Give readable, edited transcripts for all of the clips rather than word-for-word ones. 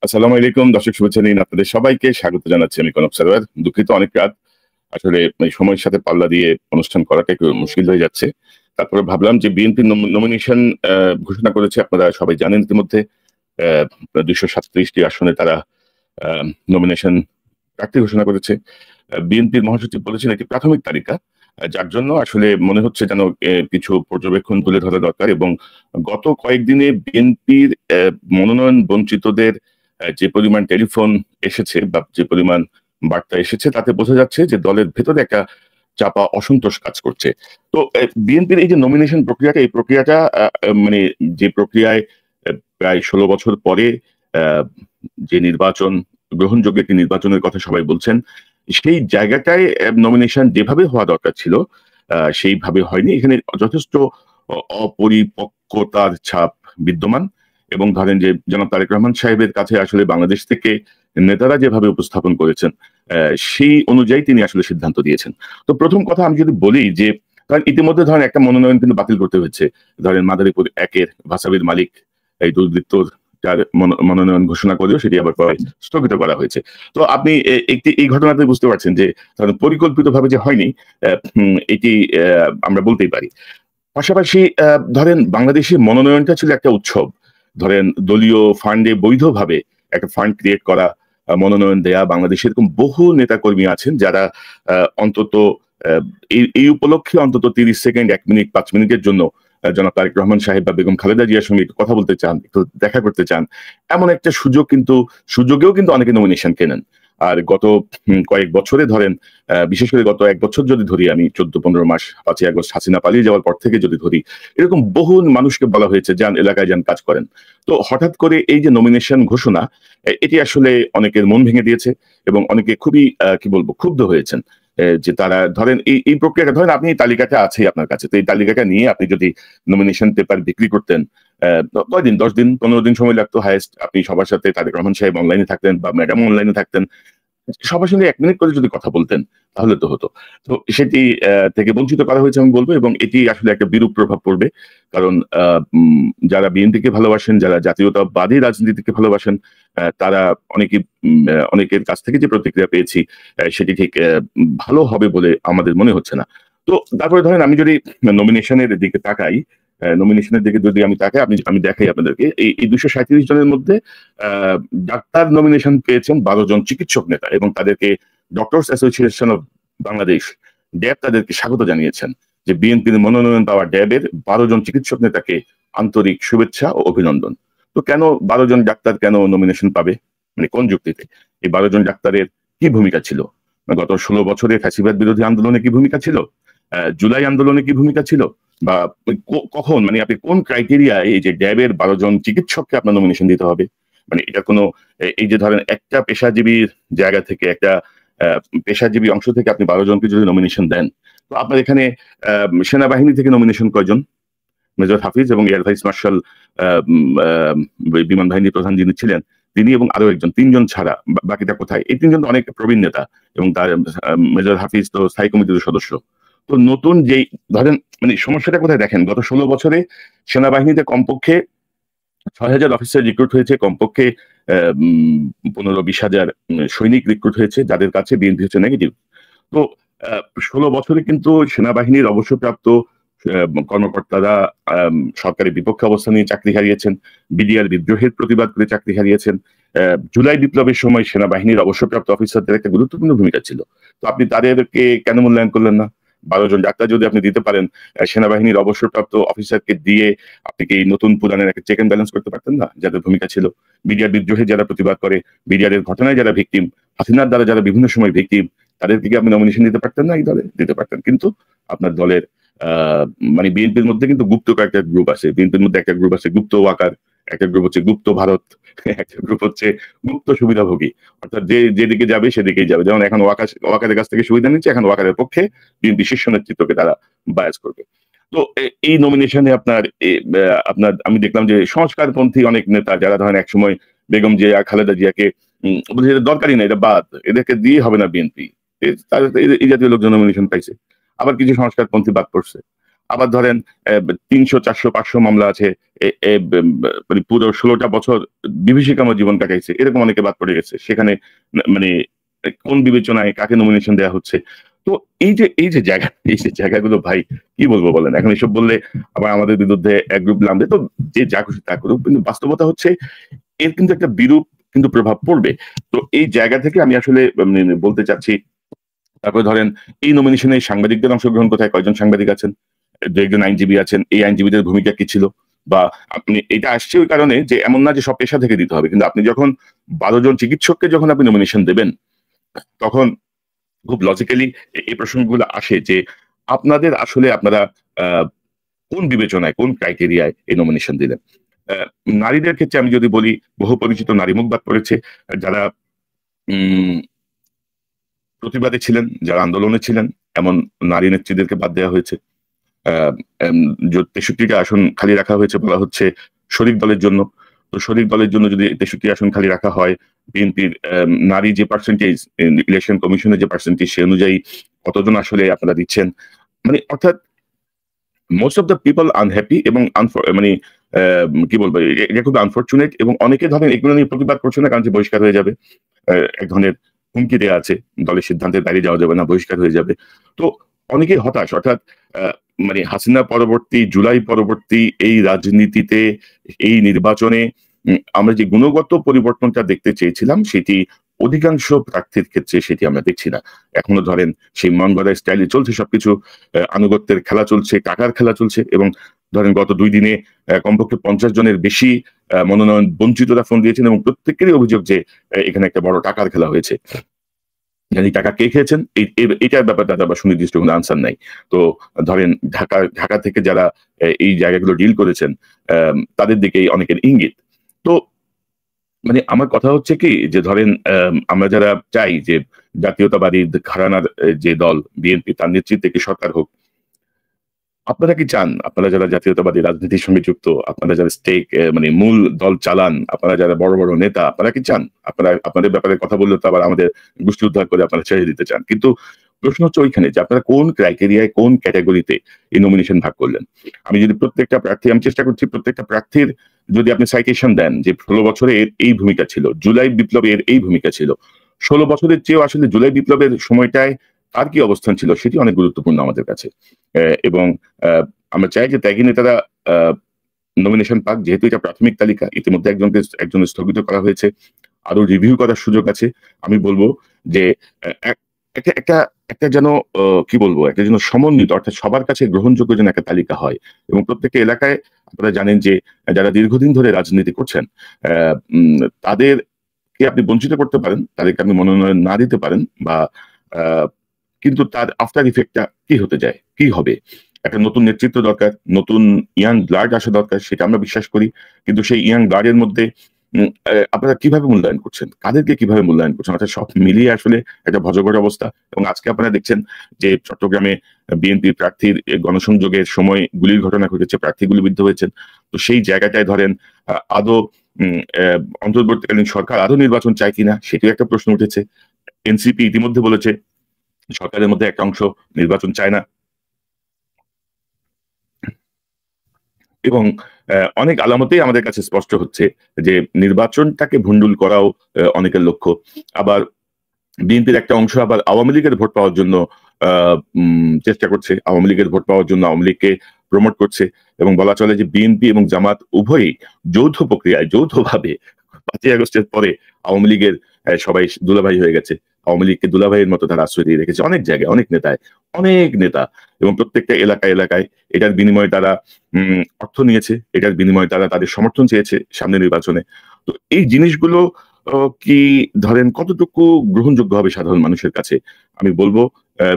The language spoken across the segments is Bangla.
আসসালামু আলাইকুম দর্শক, শুভেচ্ছা নিন। আপনাদের সবাইকে স্বাগত জানাচ্ছি আমি কনক সারোয়ার। দুঃখিত, অনেক রাত আসলে এই সময়ের সাথে পাল্লা দিয়ে অনুষ্ঠান করাটা একটু মুশকিল হয়ে যাচ্ছে। তারপরে ভাবলাম যে বিএনপি নমিনেশন ঘোষণা করেছে, আপনারা সবাই জানেন ইতিমধ্যে। 237টি আসনে তারা নমিনেশন প্রার্থী ঘোষণা করেছে। বিএনপির মহাসচিব বলেছেন এটি প্রাথমিক তালিকা, যার জন্য আসলে মনে হচ্ছে যেন কিছু পর্যবেক্ষণ তুলে ধরা দরকার। এবং গত কয়েকদিনে বিএনপির মনোনয়ন বঞ্চিতদের যে পরিমাণ টেলিফোন এসেছে বা যে পরিমাণ বার্তা এসেছে, তাতে বোঝা যাচ্ছে যে দলের ভেতরে একটা চাপা অসন্তোষ কাজ করছে। তো বিএনপির এই যে নমিনেশন প্রক্রিয়াটা, এই প্রক্রিয়াটা মানে যে প্রক্রিয়ায় প্রায় 16 বছর পরে আহ, যে নির্বাচন, গ্রহণযোগ্য একটি নির্বাচনের কথা সবাই বলছেন, সেই জায়গাটায় নমিনেশন যেভাবে হওয়া দরকার ছিল সেইভাবে হয়নি। এখানে যথেষ্ট অপরিপক্কতার ছাপ বিদ্যমান। এবং ধরেন যে জনাব তারেক রহমান সাহেবের কাছে আসলে বাংলাদেশ থেকে নেতারা যেভাবে উপস্থাপন করেছেন, সেই অনুযায়ী তিনি আসলে সিদ্ধান্ত দিয়েছেন। তো প্রথম কথা আমি যদি বলি যে ধরেন ইতিমধ্যে ধরেন একটা মনোনয়ন কিন্তু বাতিল করতে হয়েছে। ধরেন মাদারীপুর একের ভাসাবির মালিক এই দুর্বৃত্ত যার মনোনয়ন ঘোষণা করেও সেটি আবার পরে স্থগিত করা হয়েছে। তো আপনি একটি এই ঘটনাতে বুঝতে পারছেন যে ধরেন পরিকল্পিতভাবে যে হয়নি, এটি আমরা বলতেই পারি। পাশাপাশি ধরেন বাংলাদেশের মনোনয়নটা ছিল একটা উৎসব। ধরেন দলীয় ফান্ডে বৈধভাবে একটা ফান্ড ক্রিয়েট করা, মনোনয়ন দেয়া। বাংলাদেশে এরকম বহু নেতাকর্মী আছেন যারা অন্তত এই উপলক্ষে অন্তত 30 সেকেন্ড, 1 মিনিট, 5 মিনিটের জন্য জনাব তারেক রহমান সাহেব বা বেগম খালেদা জিয়ার সঙ্গে একটু কথা বলতে চান, একটু দেখা করতে চান। এমন একটা সুযোগেও কিন্তু অনেকে নমিনেশন কেনেন। আর গত কয়েক বছরে ধরেন, বিশেষ করে গত 1 বছর যদি ধরি, আমি 14-15 মাস, 5ই আগস্ট হাসিনা পালিয়ে যাওয়ার পর থেকে যদি ধরি, এরকম বহু মানুষকে বলা হয়েছে যান এলাকায়, যান কাজ করেন। তো হঠাৎ করে এই যে নমিনেশন ঘোষণা, এটি আসলে অনেকের মন ভেঙে দিয়েছে এবং অনেকে খুবই কি বলবো ক্ষুব্ধ হয়েছেন। যে তারা ধরেন এই প্রক্রিয়াটা, ধরেন আপনি এই তালিকাটা আছে আপনার কাছে, তো এই তালিকাটা নিয়ে আপনি যদি নমিনেশন পেপার বিক্রি করতেন, কয়দিন, 10 দিন, 15 দিন সময় লাগতো হায়েস্ট। আপনি সবার সাথে, তারেক রহমান সাহেব অনলাইনে থাকতেন বা ম্যাডাম অনলাইনে থাকতেন, সবার সঙ্গে 1 মিনিট করে যদি কথা বলতেন তাহলে তো হতো। তো সেটি থেকে বঞ্চিত করা হয়েছে আমি বলবো, এবং এটি আসলে একটা বিরূপ প্রভাব পড়বে। কারণ যারা বিএনপিকে ভালোবাসেন, যারা জাতীয়তাবাদী রাজনীতিকে ভালোবাসেন, তারা অনেকের কাছ থেকে যে প্রতিক্রিয়া পেয়েছি, সেটি ঠিক ভালো হবে বলে আমাদের মনে হচ্ছে না। তো তারপরে ধরেন আমি যদি নমিনেশনের দিকে তাকাই, আমি দেখাই আপনাদেরকে এই 237 জনের মধ্যে আহ ডাক্তার নমিনেশন পেয়েছেন 12 জন চিকিৎসক নেতা, এবং তাদেরকে ডক্টরস অ্যাসোসিয়েশন অফ বাংলাদেশ, ড্যাব, তাদেরকে স্বাগত জানিয়েছেন। যে বিএনপির মনোনয়ন পাওয়া ড্যাবের 12 জন চিকিৎসক নেতাকে আন্তরিক শুভেচ্ছা ও অভিনন্দন। তো কেন 12 জন ডাক্তার কেন নমিনেশন পাবে, মানে কোন যুক্তিতে? এই 12 জন ডাক্তারের কি ভূমিকা ছিল? গত 16 বছরে ফ্যাসিবাদ বিরোধী আন্দোলনে কি ভূমিকা ছিল? জুলাই আন্দোলনে কি ভূমিকা ছিল? বা কখন, মানে আপনি কোন ক্রাইটেরিয়া এই যে ড্যাবের 12 জন চিকিৎসককে আপনার নমিনেশন দিতে হবে? মানে এটা কোনো এই যে ধরেন একটা পেশাজীবীর জায়গা থেকে, একটা পেশাজীবী অংশ থেকে আপনি 12 জনকে যদি নমিনেশন দেন, তো আপনার এখানে সেনাবাহিনী থেকে নমিনেশন কয়জন? মেজর হাফিজ এবং এয়ার ভাইস মার্শাল বিমান বাহিনী প্রধান যিনি ছিলেন তিনি, এবং আরো একজন, 3 জন ছাড়া বাকিটা কোথায়? এই 3 জন তো অনেক প্রবীণ নেতা, এবং তার মেজর হাফিজ তো স্থায়ী কমিটির সদস্য। তো নতুন যেই ধরেন, মানে সমস্যাটা কোথায় দেখেন, গত 16 বছরে সেনাবাহিনীতে কমপক্ষে 6,000 অফিসার রিক্রুট হয়েছে, কমপক্ষে 15-20 হাজার সৈনিক রিক্রুট হয়েছে, যাদের কাছে বিএনপি হচ্ছে নেগেটিভ। তো 16 বছরে কিন্তু সেনাবাহিনীর অবসরপ্রাপ্ত কর্মকর্তারা সরকারের বিপক্ষে অবস্থান নিয়ে চাকরি হারিয়েছেন, বিডিআর বিদ্রোহের প্রতিবাদ করে চাকরি হারিয়েছেন। জুলাই বিপ্লবের সময় সেনাবাহিনীর অবসরপ্রাপ্ত অফিসারদের একটা গুরুত্বপূর্ণ ভূমিকা ছিল। তো আপনি তাদেরকে কেন মূল্যায়ন করলেন না? 12 জন ডাক্তার যদি আপনি দিতে পারেন, সেনাবাহিনীর অবসরপ্রাপ্ত অফিসারকে দিয়ে আপনি কি নতুন পুরানের একটা চেক এন্ড ব্যালেন্স করতে পারতেন না? যাদের ভূমিকা ছিল, বিডিআর বিদ্রোহে যারা প্রতিবাদ করে, বিডিআর ঘটনায় যারা ভিকটিম, হাসিনার দ্বারা যারা বিভিন্ন সময় ভিকটিম, তাদেরকে কি আপনি নমিনেশন দিতে পারতেন না? এই দলে দিতে পারতেন। কিন্তু আপনার দলের মানে বিএনপির মধ্যে কিন্তু গুপ্ত কয়েকটা গ্রুপ আছে। বিএনপির মধ্যে একটা গ্রুপ আছে গুপ্ত ওয়াকার, একটা গ্রুপ হচ্ছে গুপ্ত ভারত, একটা গ্রুপ হচ্ছে গুপ্ত সুবিধাভোগী। অর্থাৎ যেদিকে যাবে সেদিকেই যাবে। যেমন এখন ওয়াকারের কাছ থেকে সুবিধা নিচ্ছে, এখন ওয়াকারের পক্ষে বিএনপি শীর্ষ নেতৃত্বকে তারা বায়াস করবে। তো এই নমিনেশনে আপনার আমি দেখলাম যে সংস্কারপন্থী অনেক নেতা, যারা ধরেন একসময় বেগম জিয়া, খালেদা জিয়াকে বলছে এটা দরকারই না, এটা বাদ, এদেরকে দিয়ে হবে না বিএনপি, এই জাতীয় লোকজন নমিনেশন পাইছে। আবার কিছু সংস্কারপন্থী বাদ পড়ছে। আবার ধরেন 300, 400, 500 মামলা আছে, মানে পুরো 16টা বছর বিভীষিকাময় জীবন কাটাইছে, এরকম অনেকে বাদ পড়ে গেছে। সেখানে মানে কোন বিবেচনায় কাকে নমিনেশন দেওয়া হচ্ছে? তো এই যে জায়গা, এই যে জায়গাগুলো ভাই কি বলবো বলেন? এখন এসব বললে আবার আমাদের বিরুদ্ধে এক গ্রুপ নামবে, তো যে যা খুশি তা করুক, কিন্তু বাস্তবতা হচ্ছে এর কিন্তু একটা বিরূপ কিন্তু প্রভাব পড়বে। তো এই জায়গা থেকে আমি আসলে বলতে চাচ্ছি, তারপরে ধরেন এই নমিনেশনে সাংবাদিকদের অংশগ্রহণ কোথায়? কয়জন সাংবাদিক আছেন? দু একজন আইনজীবী আছেন। এই আইনজীবীদের ভূমিকা কি ছিল? বা আপনি এটা আসছে ওই কারণে যে এমন না যে সব পেশা থেকে দিতে হবে, কিন্তু আপনি যখন 12 জন চিকিৎসককে যখন আপনি নমিনেশন দেবেন, তখন খুব লজিক্যালি এই প্রসঙ্গগুলো আসে যে আপনাদের আসলে আপনারা আহ, কোন বিবেচনায়, কোন ক্রাইটেরিয়ায় এই নমিনেশন দিলেন। আহ, নারীদের ক্ষেত্রে আমি যদি বলি, বহু পরিচিত নারী মুখ বাদ পড়েছে, যারা উম প্রতিবাদী ছিলেন, যারা আন্দোলনে ছিলেন, এমন নারী নেত্রীদেরকে বাদ দেওয়া হয়েছে। 63টা আসন খালি রাখা হয়েছে বলা হচ্ছে শরিক দলের জন্য। তো শরিক দলের জন্য যদি 63 আসন খালি রাখা হয়, বিএনপির নারী যে পার্সেন্টেজ, ইলেকশন কমিশনের যে পার্সেন্টেজ, সে অনুযায়ী কতজন আসলে আপনারা দিচ্ছেন? মানে অর্থাৎ most of the people unhappy, এবং মানে কি বলবো, এটা খুব আনফর্চুনেট। এবং অনেকে ধরেন এগুলো নিয়ে প্রতিবাদ করছে না, কারণ যে বহিষ্কার হয়ে যাবে, এক ধরনের হুমকি দেওয়া আছে, দলের সিদ্ধান্তের বাইরে যাওয়া যাবে না, বহিষ্কার হয়ে যাবে। তো অনেকেই হতাশ। অর্থাৎ আহ, মানে হাসিনা পরবর্তী, জুলাই পরবর্তী এই রাজনীতিতে, এই নির্বাচনে আমরা যে গুণগত পরিবর্তনটা দেখতে চেয়েছিলাম, সেটি অধিকাংশ প্রার্থীর ক্ষেত্রে সেটি আমরা দেখছি না। এখনো ধরেন সেই মন গড়া স্টাইলে চলছে সবকিছু, আনুগত্যের খেলা চলছে, টাকার খেলা চলছে। এবং ধরেন গত 2 দিনে কমপক্ষে 50 জনের বেশি মনোনয়ন বঞ্চিতরা ফোন দিয়েছেন, এবং প্রত্যেকেরই অভিযোগ যে এখানে একটা বড় টাকার খেলা হয়েছে। জানি টাকা কে খেয়েছেন এটার ব্যাপারে তাদের আবার সুনির্দিষ্ট কোনো আনসার নাই। তো ধরেন ঢাকা থেকে যারা এই জায়গাগুলো ডিল করেছেন, তাদের দিকেই অনেকের ইঙ্গিত। তো মানে আমার কথা হচ্ছে কি, যে ধরেন আমরা যারা চাই যে জাতীয়তাবাদী ঘরানার যে দল বিএনপি, তার নেতৃত্বে কি সরকার হোক, আপনারা কি চান? আপনারা যারা জাতীয়তাবাদী রাজনীতির সঙ্গে যুক্ত, আপনারা যারা স্টেক, মানে মূল দল চালান, আপনারা যারা বড় বড় নেতা, আপনারা কি চান? আপনারা আপনাদের ব্যাপারে কথা বললে তো আবার আমাদের গোষ্ঠী উদ্ধার করে আপনারা ছেড়ে দিতে চান। কিন্তু প্রশ্ন হচ্ছে ওইখানে যে আপনারা কোন ক্রাইটেরিয়ায়, কোন ক্যাটাগরিতে এই নমিনেশন ভাগ করলেন। আমি যদি প্রত্যেকটা প্রার্থী, আমি চেষ্টা করছি প্রত্যেকটা প্রার্থীর যদি আপনি সাইটেশন দেন যে 16 বছরে এর এই ভূমিকা ছিল, জুলাই বিপ্লবে এর এই ভূমিকা ছিল, 16 বছরের চেয়েও আসলে জুলাই বিপ্লবের সময়টায় তার কি অবস্থান ছিল, সেটি অনেক গুরুত্বপূর্ণ আমাদের কাছে। এবং আমরা চাই যে ত্যাগী নেতারা নমিনেশন পাক। যেহেতু এটা প্রাথমিক তালিকা, ইতিমধ্যে একজন স্থগিত করা হয়েছে, আরো রিভিউ করার সুযোগ আছে। আমি বলবো যে একটা একটা একটা যেন কি বলবো, একটা যেন সমন্বিত, অর্থাৎ সবার কাছে গ্রহণযোগ্য যেন একটা তালিকা হয়। এবং প্রত্যেকটা এলাকায় আপনারা জানেন যে যারা দীর্ঘদিন ধরে রাজনীতি করছেন, তাদেরকে আপনি বঞ্চিত করতে পারেন, তাদেরকে আপনি মনোনয়ন না দিতে পারেন, বা আহ, কিন্তু তার আফটার ইফেক্টটা কি হতে যায়, কি হবে? একটা নতুন নেতৃত্ব দরকার, নতুন ইয়াং ব্লাড আসা দরকার, সেটা আমরা বিশ্বাস করি। কিন্তু সেই ইয়াং ব্লাডের মধ্যে আপনারা কিভাবে মূল্যায়ন করছেন, কাদেরকে কিভাবে মূল্যায়ন করছেন, অর্থাৎ সব মিলিয়ে আসলে একটা ভজঘট অবস্থা। এবং আজকে আপনারা দেখছেন যে চট্টগ্রামে বিএনপি প্রার্থীর গণসংযোগের সময় গুলির ঘটনা ঘটেছে, প্রার্থী গুলিবিদ্ধ হয়েছেন। তো সেই জায়গাটায় ধরেন আদৌ অন্তর্বর্তীকালীন সরকার আদৌ নির্বাচন চায় কিনা, সেটিও একটা প্রশ্ন উঠেছে। এনসিপি ইতিমধ্যে বলেছে সরকারের মধ্যে একটা অংশ নির্বাচন চায় না। এবং অনেক আলামতেই আমাদের কাছে স্পষ্ট হচ্ছে যে নির্বাচনটাকে ভণ্ডুল করাও অনেকের লক্ষ্য। আবার বিএনপির একটা অংশ আবার আওয়ামী লীগের ভোট পাওয়ার জন্য চেষ্টা করছে, আওয়ামী লীগের ভোট পাওয়ার জন্য আওয়ামী লীগকে প্রমোট করছে। এবং বলা চলে যে বিএনপি এবং জামাত উভয়ই যৌথ প্রক্রিয়ায়, যৌথভাবে 5ই আগস্টের পরে আওয়ামী লীগের সবাই দুলাভাই হয়ে গেছে। আওয়ামী লীগকে দুলাভাইয়ের মতো তারা আশ্রয় দিয়ে রেখেছে অনেক জায়গায়, অনেক নেতায়, অনেক নেতা। এবং প্রত্যেকটা এলাকায় এলাকায় এটার বিনিময়ে তারা অর্থ নিয়েছে, এটার বিনিময়ে তারা তাদের সমর্থন চেয়েছে সামনে নির্বাচনে। তো এই জিনিসগুলো কি ধরেন কতটুকু গ্রহণযোগ্য হবে সাধারণ মানুষের কাছে? আমি বলবো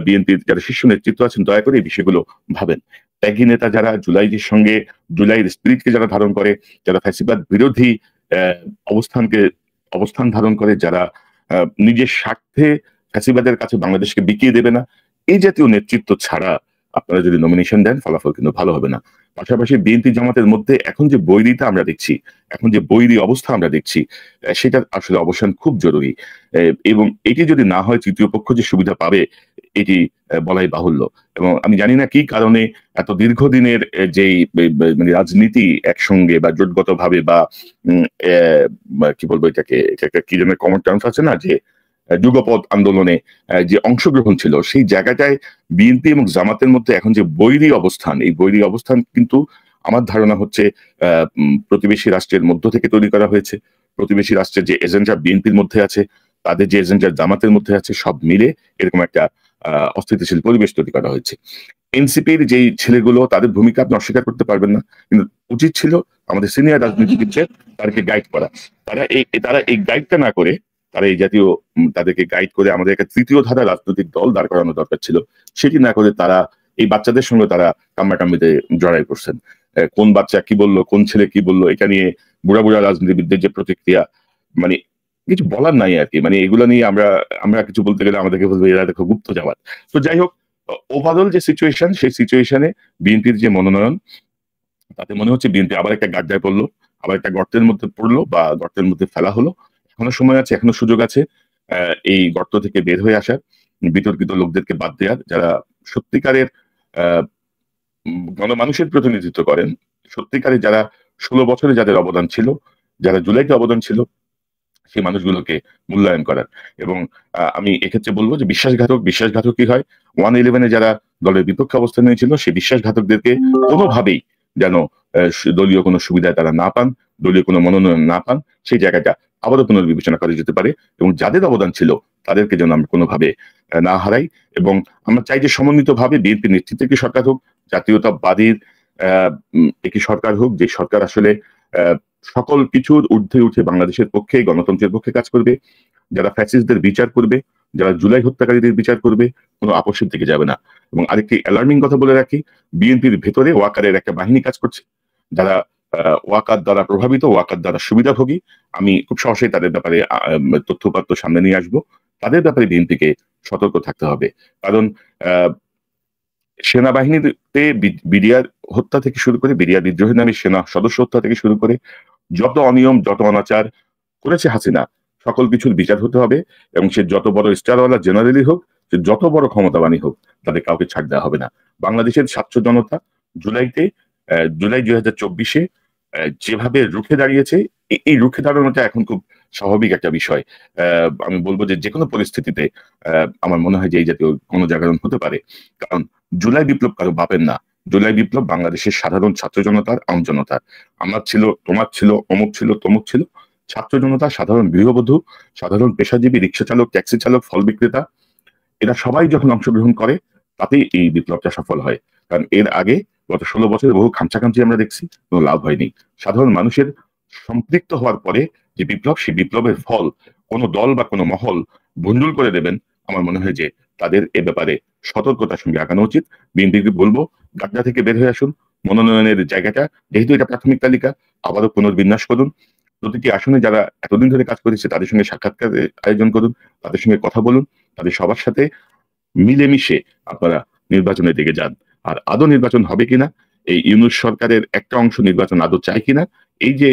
বিএনপির যারা শীর্ষ নেতৃত্ব আছেন, দয়া করে এই বিষয়গুলো ভাবেন। ত্যাগী নেতা যারা জুলাইয়ের সঙ্গে, জুলাইয়ের স্পিরিটকে যারা ধারণ করে, যারা ফ্যাসিবাদ বিরোধী আহ, অবস্থান ধারণ করে, যারা নিজের স্বার্থে ফ্যাসিবাদের কাছে বাংলাদেশকে বিকিয়ে দেবে না, এই জাতীয় নেতৃত্ব ছাড়া আপনারা যদি নমিনেশন দেন, ফলাফল কিন্তু ভালো হবে না। পাশাপাশি বিএনপি জামাতের মধ্যে এখন যে বৈরিতা আমরা দেখছি, এখন যে বৈরী অবস্থা আমরা দেখছি, সেটার আসলে অবসান খুব জরুরি। এবং এটি যদি না হয়, তৃতীয় পক্ষ যে সুবিধা পাবে, এটি বলাই বাহুল্য। এবং আমি জানি না কি কারণে এত দীর্ঘদিনের যেই মানে রাজনীতি একসঙ্গে বা জোটগত ভাবে বা কি বলবো এটাকে, একটা কি যেন কমন টার্মস আছে না, যে যুগপৎ আন্দোলনে যে অংশগ্রহণ ছিল, সেই জায়গাটায় বিএনপি এবং জামাতের মধ্যে এখন যে বৈরী অবস্থান, এই বৈরী অবস্থান কিন্তু আমার ধারণা হচ্ছে প্রতিবেশী রাষ্ট্রের মধ্য থেকে তৈরি করা হয়েছে। প্রতিবেশী রাষ্ট্রের যে এজেন্ডা বিএনপির মধ্যে আছে, তাদের যে এজেন্ডা জামাতের মধ্যে আছে, সব মিলে এরকম একটা অস্থিতিশীল পরিবেশ তৈরি করা হয়েছে। এনসিপির যেই ছেলেগুলো, তাদের ভূমিকা আপনি অস্বীকার করতে পারবেন না, কিন্তু উচিত ছিল আমাদের সিনিয়র রাজনীতিবিদদের তাদেরকে গাইড করা। তারা এই গাইডটা না করে, তারা এই জাতীয় তাদেরকে গাইড করে আমাদের একটা তৃতীয় ধারা রাজনৈতিক দল দাঁড় করানো দরকার ছিল। সেটি না করে তারা এই বাচ্চাদের সঙ্গে তারা কাম্মাকাম্মিতে জড়াই করছেন। কোন বাচ্চা কি বললো, কোন ছেলে কি বললো, এটা নিয়ে বুড়া বুড়া রাজনীতিবিদদের যে প্রতিক্রিয়া, মানে কিছু বলার নাই আর কি। মানে এগুলো নিয়ে আমরা আমরা কিছু বলতে গেলে আমাদেরকে বলবো এরা দেখো গুপ্ত জামাত। তো যাই হোক, ওভারঅল যে সিচুয়েশন, সেই সিচুয়েশনে বিএনপির যে মনোনয়ন, তাতে মনে হচ্ছে বিএনপি আবার একটা গাড্ডায় পড়লো, আবার একটা গর্তের মধ্যে পড়লো বা গর্তের মধ্যে ফেলা হলো। এখনো সময় আছে, এখনো সুযোগ আছে এই গর্ত থেকে বের হয়ে আসার, বিতর্কিত লোকদেরকে বাদ দেওয়ার, যারা সত্যিকারের গণমানুষের প্রতিনিধিত্ব করেন, সত্যিকারের যারা 16 বছরে যাদের অবদান ছিল, যারা জুলাইতে অবদান ছিল, সেই মানুষগুলোকে মূল্যায়ন করার। এবং আমি এক্ষেত্রে বলবো যে বিশ্বাসঘাতক কি হয়, 111-এ যারা দলের বিপক্ষে অবস্থান নিয়েছিল, সেই বিশ্বাসঘাতকদেরকে কোনোভাবেই যেন দলীয় কোনো সুবিধায় তারা না পান, দলীয় কোনো মনোনয়ন না পান, সেই জায়গাটা আবারও পুনর্বিবেচনা করা যেতে পারে। এবং যাদের অবদান ছিল তাদেরকে যেন আমরা কোনোভাবে না হারাই। এবং আমরা চাই যে সমন্বিতভাবে বিএনপি নেতৃত্বে একটি সরকার হোক, জাতীয়তাবাদীর একটি সরকার হোক, যে সরকার আসলে সকল কিছুর ঊর্ধ্বে উঠে বাংলাদেশের পক্ষে, গণতন্ত্রের পক্ষে কাজ করবে, যারা ফ্যাসিস্টদের বিচার করবে, যারা জুলাই হত্যাকারীদের বিচার করবে, কোনো আপোষের দিকে যাবে না। এবং আরেকটি অ্যালার্মিং কথা বলে রাখি, বিএনপির ভেতরে ওয়াকারের একটা বাহিনী কাজ করছে, যারা ওয়াকার দ্বারা প্রভাবিত, ওয়াকার দ্বারা সুবিধাভোগী। আমি খুব সহজেই তাদের ব্যাপারে তথ্যপাত্র সামনে নিয়ে আসবো। তাদের ব্যাপারে বিএনপিকে সতর্ক থাকতে হবে। কারণ সেনাবাহিনীতে বিডিআর হত্যা থেকে শুরু করে, বিডিআর বিদ্রোহের নামে সেনা সদস্য হত্যা থেকে শুরু করে যত অনিয়ম, যত অনাচার করেছে হাসিনা, সকল কিছুর বিচার হতে হবে। এবং সে যত বড় স্টারওয়ালা জেনারেলই হোক, সে যত বড় ক্ষমতাবানই হোক, তাদের কাউকে ছাড় দেওয়া হবে না। বাংলাদেশের ছাত্র জনতা জুলাই 2024-এ যেভাবে রুখে দাঁড়িয়েছে, এই রুখে দাঁড়ানোটা এখন খুব স্বাভাবিক একটা বিষয়। আমি বলবো যে কোনো পরিস্থিতিতে আমার মনে হয় যে এই জাতীয় গণজাগরণ হতে পারে। কারণ জুলাই বিপ্লব কারো বাপের না, জুলাই বিপ্লব বাংলাদেশের সাধারণ ছাত্র জনতার, আমজনতার। আমার ছিল, তোমার ছিল, অমুক ছিল, তমুক ছিল। ছাত্র জনতা, সাধারণ গৃহবধূ, সাধারণ পেশাজীবী, রিক্সা চালক, ট্যাক্সি চালক, ফল বিক্রেতা, এরা সবাই যখন অংশগ্রহণ করে, তাতেই এই বিপ্লবটা সফল হয়। কারণ এর আগে গত 16 বছরে বহু খামচাখামচি আমরা দেখছি, কোনো লাভ হয়নি। সাধারণ মানুষের সম্পৃক্ত হওয়ার পরে যে বিপ্লব, সেই বিপ্লবের ফল কোনো দল বা কোনো মহল ভণ্ডুল করে দেবেন, আমার মনে হয় যে তাদের এ ব্যাপারে সতর্কতার সঙ্গে আগানো উচিত। বিএনপিকে বলবো, গাড্ডা থেকে বের হয়ে আসুন। মনোনয়নের জায়গাটা, যেহেতু এটা প্রাথমিক তালিকা, আবারও পুনর্বিন্যাস করুন। প্রতিটি আসনে যারা এতদিন ধরে কাজ করেছে তাদের সঙ্গে সাক্ষাৎকার আয়োজন করুন, তাদের সঙ্গে কথা বলুন, তাদের সবার সাথে মিলেমিশে আপনারা নির্বাচনের দিকে যান। আর আদৌ নির্বাচন হবে কিনা, এই ইউনূস সরকারের একটা অংশ নির্বাচন আদৌ চায় কিনা, এই যে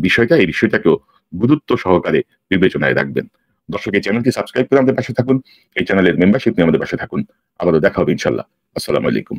বিষয়টা, এই বিষয়টাকেও গুরুত্ব সহকারে বিবেচনায় রাখবেন। দর্শক, এই চ্যানেলটি সাবস্ক্রাইব করে আমাদের পাশে থাকুন, এই চ্যানেলের মেম্বারশিপ নিয়ে আমাদের পাশে থাকুন। আবারও দেখা হবে ইনশাল্লাহ। আসসালামু আলাইকুম।